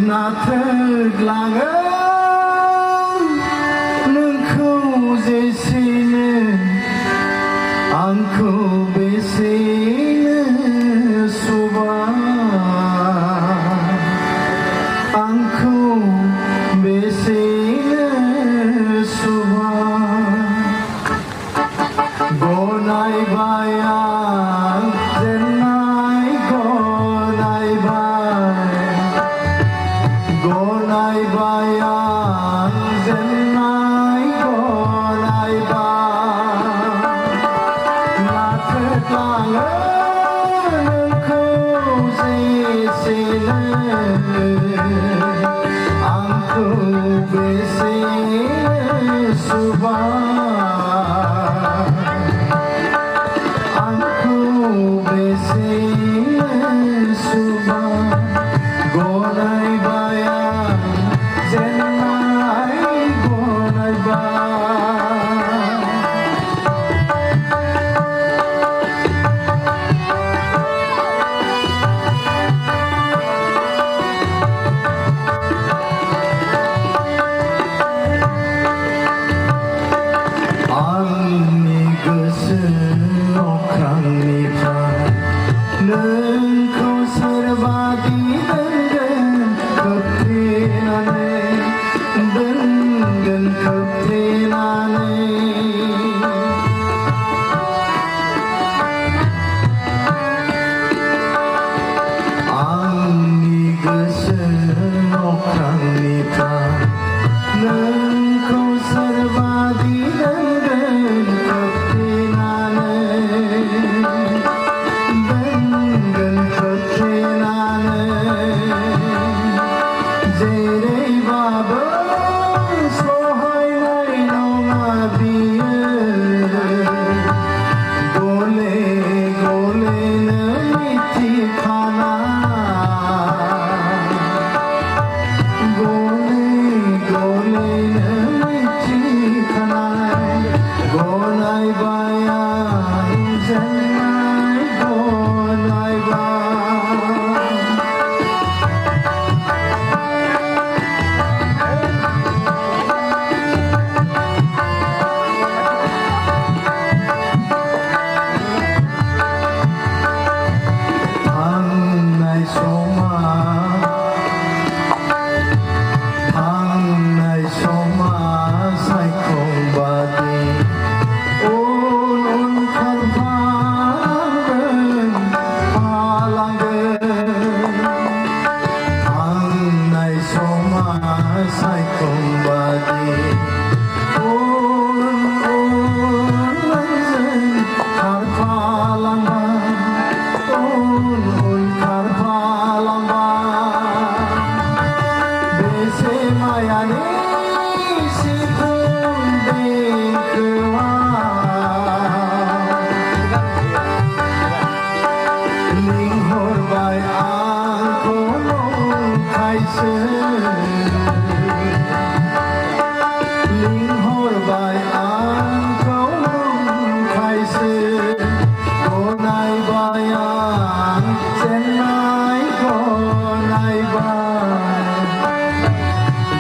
नाथोरलाङो नोंखौ जेसेनो आंखौ बेसेनो सुबा आंखौ बेसेनो सुबा गनायबाय आं जेननाय गनायबाय आं जेननाय नाथोरलाङो नोंखौ जेसेनो आंखौ बेसेनो सुबा आंखौ बेसेनो सुबा गनायबाय आं जेननाय आंनि गोसो अख्रांनिफ्राय नोंखौ सोरबादि दोनगोन खोबथेनानै आंनि गोसो अख्रांनिफ्राय नोंखौ सोरबादि दोनगोन खोबथेनानै जेरैबाबो सहायनाय नङा बियो गले गलेनो मिथिखानाय गले गलेनो मिथिखानाय गनायबाय आं जेननाय थांनाय समा सायखंबादि उन खारफालांगोन थांनाय समा सायखंबादि उन खारफालांबाय उन खारफालांबाय बेसे मायानि सिफुं देंखोआ लिंहरबाय आंखौ नंखायसो लिंहरबाय आंखौ नंखायसो गनायबाय आं जेननाय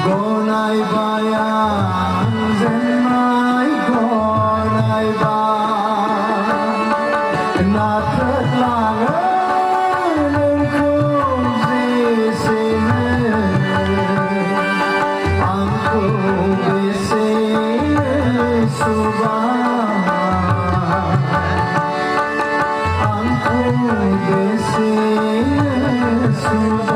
गनायबाय आं जेननाय नाथोरलाङो नोंखौ जेसेनो आंखौ बेसेनो सुबा आंखौ बेसेनो सुबा